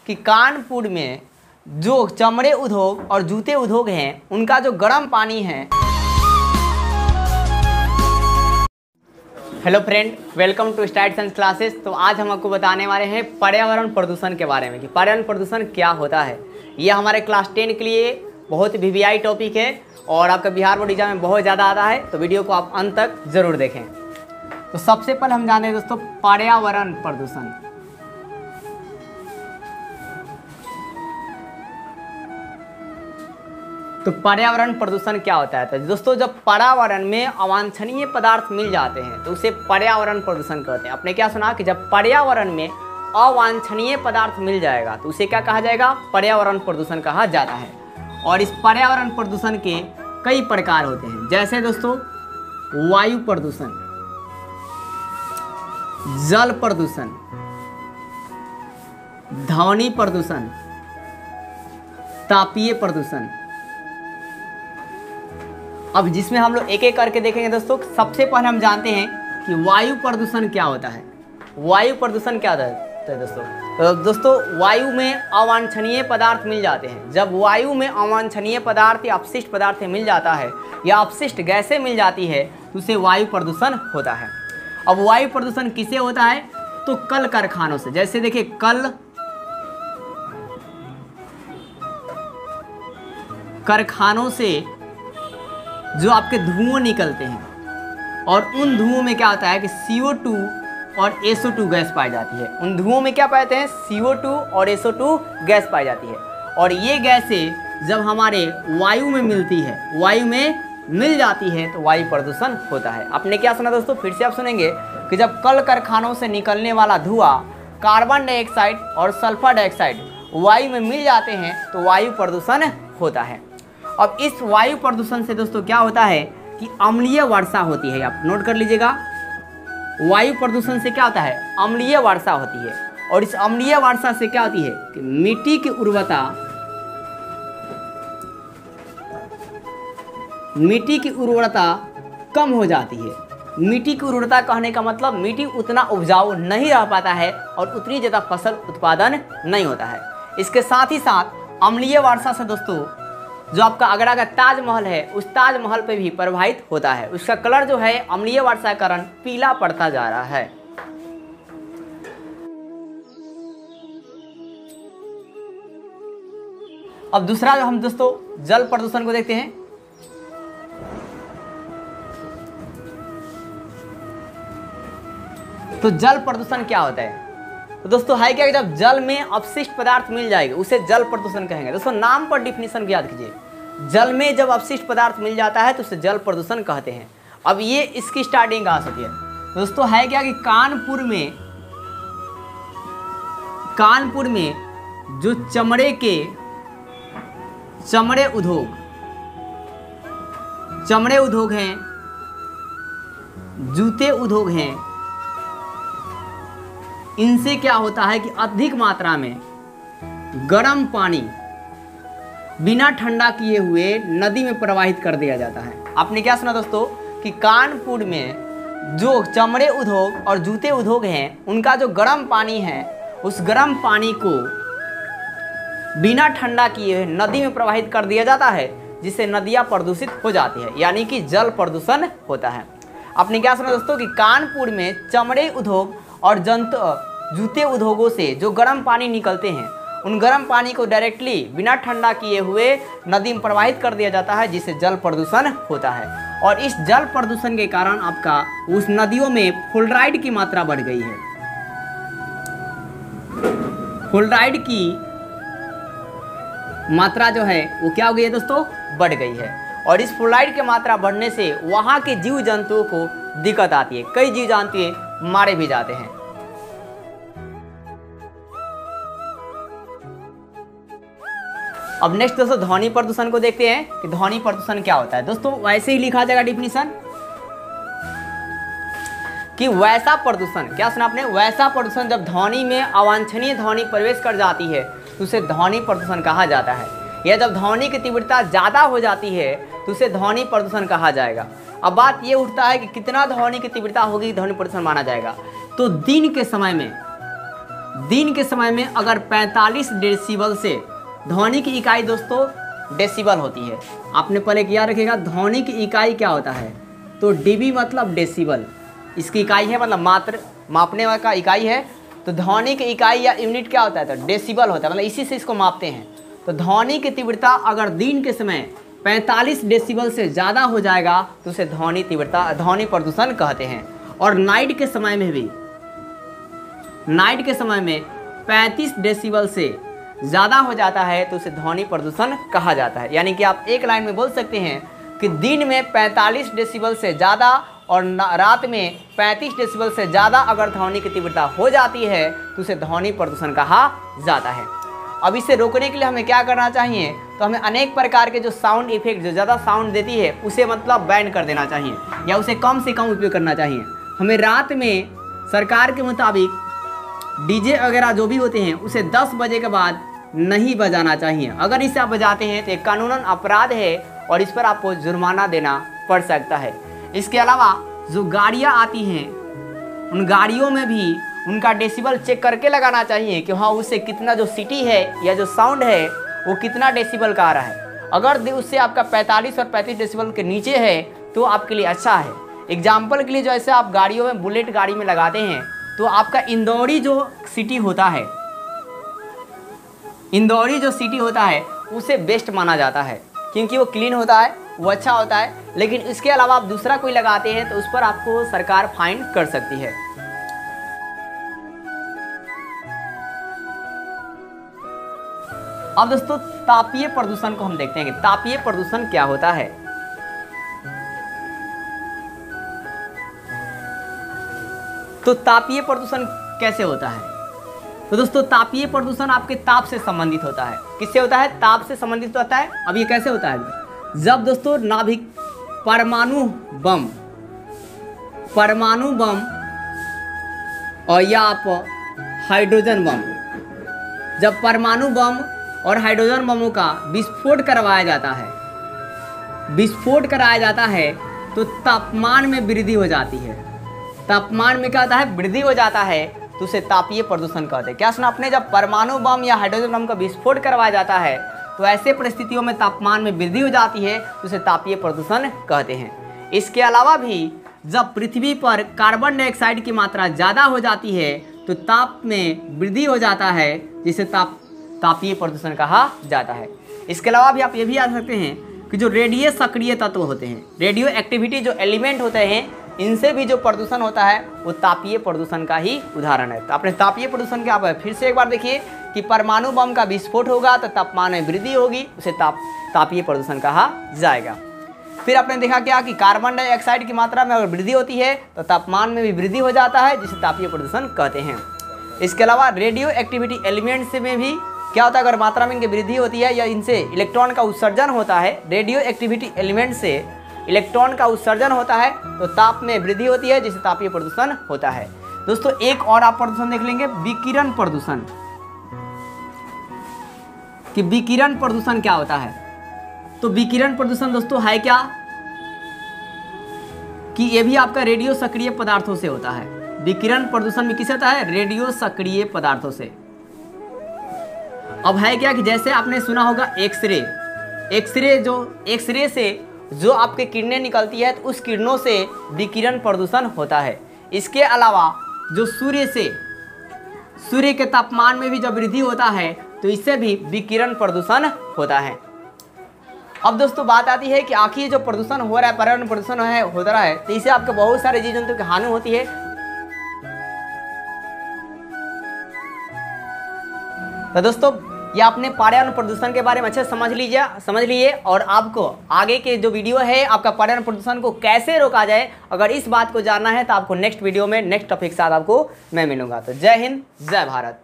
कि कानपुर में जो चमड़े उद्योग और जूते उद्योग हैं उनका जो गर्म पानी है। Hello friend, welcome to start science classes. तो आज हम आपको बताने वाले हैं पर्यावरण प्रदूषण के बारे में कि पर्यावरण प्रदूषण क्या होता है। ये हमारे क्लास 10 के लिए बहुत वीवीआई टॉपिक है और आपका बिहार बोर्ड एग्जाम में बहुत ज़्यादा आता है, तो वीडियो को आप अंत तक ज़रूर देखें। तो सबसे पहले हम जाने दोस्तों पर्यावरण प्रदूषण। तो पर्यावरण प्रदूषण क्या होता है? तो दोस्तों जब पर्यावरण में अवांछनीय पदार्थ मिल जाते हैं तो उसे पर्यावरण प्रदूषण कहते हैं। आपने क्या सुना कि जब पर्यावरण में अवांछनीय पदार्थ मिल जाएगा तो उसे क्या कहा जाएगा? पर्यावरण प्रदूषण कहा जाता है। और इस पर्यावरण प्रदूषण के कई प्रकार होते हैं, जैसे दोस्तों वायु प्रदूषण, जल प्रदूषण, ध्वनि प्रदूषण, तापीय प्रदूषण। अब जिसमें हम लोग एक एक करके देखेंगे दोस्तों। सबसे पहले हम जानते हैं कि वायु प्रदूषण क्या होता है। वायु प्रदूषण क्या होता है दोस्तों? तो दोस्तों वायु में अवांछनीय पदार्थ मिल जाते हैं। जब वायु में अवांछनीय पदार्थ या अपशिष्ट पदार्थ मिल जाता है या अपशिष्ट गैसें मिल जाती है तो उसे वायु प्रदूषण होता है। अब वायु प्रदूषण किसे होता है? तो कल कारखानों से। जैसे देखिए कल कारखानों से जो आपके धुआं निकलते हैं और उन धुओं में क्या होता है कि CO2 और SO2 गैस पाई जाती है। उन धुओं में क्या पाते हैं? CO2 और SO2 गैस पाई जाती है। और ये गैसें जब हमारे वायु में मिलती है, वायु में मिल जाती है तो वायु प्रदूषण होता है। आपने क्या सुना दोस्तों? फिर से आप सुनेंगे कि जब कल कारखानों से निकलने वाला धुआं कार्बन डाइऑक्साइड और सल्फर डाइऑक्साइड वायु में मिल जाते हैं तो वायु प्रदूषण होता है। अब इस वायु प्रदूषण से दोस्तों क्या होता है कि अम्लीय वर्षा होती है। आप नोट कर लीजिएगा, वायु प्रदूषण से क्या होता है? अम्लीय वर्षा होती है। और इस अम्लीय वर्षा से क्या होती है कि मिट्टी की उर्वरता कम हो जाती है। मिट्टी की उर्वरता कहने का मतलब मिट्टी उतना उपजाऊ नहीं रह पाता है और उतनी ज़्यादा फसल उत्पादन नहीं होता है। इसके साथ ही साथ अम्लीय वर्षा से दोस्तों जो आपका आगरा का ताजमहल है उस ताजमहल पे भी प्रभावित होता है। उसका कलर जो है अम्लीय वर्षा के कारण पीला पड़ता जा रहा है। अब दूसरा हम दोस्तों जल प्रदूषण को देखते हैं। तो जल प्रदूषण क्या होता है? तो दोस्तों है क्या कि जब जल में अपशिष्ट पदार्थ मिल जाएगा उसे जल प्रदूषण कहेंगे। दोस्तों नाम पर डिफिनीशन याद कीजिए। जल में जब अपशिष्ट पदार्थ मिल जाता है तो उसे जल प्रदूषण कहते हैं। अब ये इसकी स्टार्टिंग कहाँ से होती है? दोस्तों है क्या कि कानपुर में जो चमड़े उद्योग हैं, जूते उद्योग हैं, इनसे क्या होता है कि अधिक मात्रा में गर्म पानी बिना ठंडा किए हुए नदी में प्रवाहित कर दिया जाता है। आपने क्या सुना दोस्तों कि कानपुर में जो चमड़े उद्योग और जूते उद्योग हैं उनका जो गर्म पानी है उस गर्म पानी को बिना ठंडा किए हुए नदी में प्रवाहित कर दिया जाता है, जिससे नदियाँ प्रदूषित हो जाती है, यानी कि जल प्रदूषण होता है। आपने क्या सुना दोस्तों कि कानपुर में चमड़े उद्योग और जूते उद्योगों से जो गर्म पानी निकलते हैं उन गर्म पानी को डायरेक्टली बिना ठंडा किए हुए नदी में प्रवाहित कर दिया जाता है, जिससे जल प्रदूषण होता है। और इस जल प्रदूषण के कारण आपका उस नदियों में फ्लोराइड की मात्रा बढ़ गई है। फ्लोराइड की मात्रा जो है वो क्या हो गई है दोस्तों? बढ़ गई है। और इस फ्लोराइड की मात्रा बढ़ने से वहाँ के जीव जंतुओं को दिक्कत आती है। कई जीव जंतु मारे भी जाते हैं। अब नेक्स्ट दोस्तों ध्वनि प्रदूषण को देखते हैं कि ध्वनि प्रदूषण क्या होता है। दोस्तों वैसे ही लिखा जाएगा डिफिनीशन कि वैसा प्रदूषण, क्या सुना आपने? वैसा प्रदूषण जब ध्वनि में अवांछनीय ध्वनि प्रवेश कर जाती है तो उसे ध्वनि प्रदूषण कहा जाता है। या जब ध्वनि की तीव्रता ज़्यादा हो जाती है तो उसे ध्वनि प्रदूषण कहा जाएगा। अब बात ये उठता है कि कितना ध्वनि की तीव्रता होगी ध्वनि प्रदूषण माना जाएगा। तो दिन के समय में दिन के समय में अगर 45 डेसिबल से, ध्वनि की इकाई दोस्तों डेसिबल होती है। आपने पहले क्या रखेगा, ध्वनि की इकाई क्या होता है, तो डीबी मतलब डेसिबल, इसकी इकाई है, मतलब मात्र मापने का इकाई है। तो ध्वनि की इकाई या यूनिट क्या होता है, तो डेसिबल होता है, मतलब इसी से इसको मापते हैं। तो ध्वनि की तीव्रता अगर दिन के समय 45 डेसिबल से ज़्यादा हो जाएगा तो उसे ध्वनि तीव्रता, ध्वनि प्रदूषण कहते हैं। और नाइट के समय में भी, नाइट के समय में 35 डेसिबल से ज़्यादा हो जाता है तो उसे ध्वनि प्रदूषण कहा जाता है। यानी कि आप एक लाइन में बोल सकते हैं कि दिन में 45 डेसिबल से ज़्यादा और रात में 35 डेसिबल से ज़्यादा अगर ध्वनि की तीव्रता हो जाती है तो उसे ध्वनि प्रदूषण कहा जाता है। अब इसे रोकने के लिए हमें क्या करना चाहिए, तो हमें अनेक प्रकार के जो साउंड इफेक्ट जो ज़्यादा साउंड देती है उसे मतलब बैन कर देना चाहिए या उसे कम से कम उपयोग करना चाहिए। हमें रात में सरकार के मुताबिक डीजे वगैरह जो भी होते हैं उसे 10 बजे के बाद नहीं बजाना चाहिए। अगर इसे आप बजाते हैं तो एक कानूनन अपराध है और इस पर आपको जुर्माना देना पड़ सकता है। इसके अलावा जो गाड़ियाँ आती हैं उन गाड़ियों में भी उनका डेसिबल चेक करके लगाना चाहिए कि हाँ उससे कितना जो सिटी है या जो साउंड है वो कितना डेसिबल का आ रहा है। अगर उससे आपका 45 और 35 डेसिबल के नीचे है तो आपके लिए अच्छा है। एग्जाम्पल के लिए जैसे आप गाड़ियों में, बुलेट गाड़ी में लगाते हैं तो आपका इंदौरी जो सिटी होता है, इंदौरी जो सिटी होता है उसे बेस्ट माना जाता है क्योंकि वो क्लीन होता है, वो अच्छा होता है। लेकिन इसके अलावा आप दूसरा कोई लगाते हैं तो उस पर आपको सरकार फाइन कर सकती है। अब दोस्तों तापीय प्रदूषण को हम देखते हैं कि तापीय प्रदूषण क्या होता है। तो तापीय प्रदूषण कैसे होता है, तो दोस्तों तापीय प्रदूषण आपके ताप से संबंधित होता है। किससे होता है, ताप से संबंधित होता है। अब ये कैसे होता है, जब दोस्तों नाभिक परमाणु बम और या आप हाइड्रोजन बम, जब परमाणु बम और हाइड्रोजन बमों का विस्फोट करवाया जाता है तो तापमान में वृद्धि हो जाती है। तापमान में क्या होता है, वृद्धि हो जाता है तो उसे तापीय प्रदूषण कहते हैं। क्या सुना आपने, जब परमाणु बम या हाइड्रोजन बम का विस्फोट करवाया जाता है तो ऐसे परिस्थितियों में तापमान में वृद्धि हो जाती है तो उसे तापीय प्रदूषण कहते हैं। इसके अलावा भी जब पृथ्वी पर कार्बन डाइऑक्साइड की मात्रा ज़्यादा हो जाती है तो ताप में वृद्धि हो जाता है, जिसे तापीय प्रदूषण कहा जाता है। इसके अलावा भी आप ये भी याद रखते हैं कि जो रेडियो सक्रिय तत्व होते हैं, रेडियो एक्टिविटी जो एलिमेंट होते हैं, इनसे भी जो प्रदूषण होता है वो तापीय प्रदूषण का ही उदाहरण है। तो आपने तापीय प्रदूषण क्या है, फिर से एक बार देखिए कि परमाणु बम का विस्फोट होगा तो तापमान में वृद्धि होगी, उसे तापीय प्रदूषण कहा जाएगा। फिर आपने देखा क्या कि कार्बन डाइऑक्साइड की मात्रा में अगर वृद्धि होती है तो तापमान में भी वृद्धि हो जाता है, जिसे तापीय प्रदूषण कहते हैं। इसके अलावा रेडियो एक्टिविटी एलिमेंट्स में भी क्या होता है, अगर मात्रा में इनकी वृद्धि होती है या इनसे इलेक्ट्रॉन का उत्सर्जन होता है, रेडियो एक्टिविटी एलिमेंट से इलेक्ट्रॉन का उत्सर्जन होता है तो ताप में वृद्धि होती है, जिसे तापीय प्रदूषण होता है। दोस्तों एक और आप प्रदूषण देख लेंगे, विकिरण प्रदूषण, कि विकिरण प्रदूषण क्या होता है। तो विकिरण प्रदूषण दोस्तों है क्या, कि ये भी आपका रेडियो सक्रिय पदार्थों से होता है। विकिरण प्रदूषण भी किससे होता है, रेडियो सक्रिय पदार्थों से। अब है क्या कि जैसे आपने सुना होगा एक्सरे से जो आपके किरणें निकलती है तो उस किरणों से विकिरण प्रदूषण होता है। इसके अलावा जो सूर्य के तापमान में भी जब वृद्धि होता है तो इससे भी विकिरण प्रदूषण होता है। अब दोस्तों बात आती है कि आखिर जो प्रदूषण हो रहा है, पर्यावरण प्रदूषण हो रहा है, तो इससे आपके बहुत सारे जीव जंतु की हानि होती है। तो दोस्तों ये आपने पर्यावरण प्रदूषण के बारे में अच्छे समझ लीजिए और आपको आगे के जो वीडियो है आपका पर्यावरण प्रदूषण को कैसे रोका जाए, अगर इस बात को जानना है तो आपको नेक्स्ट वीडियो में नेक्स्ट टॉपिक के साथ आपको मैं मिलूंगा। तो जय हिंद, जय भारत।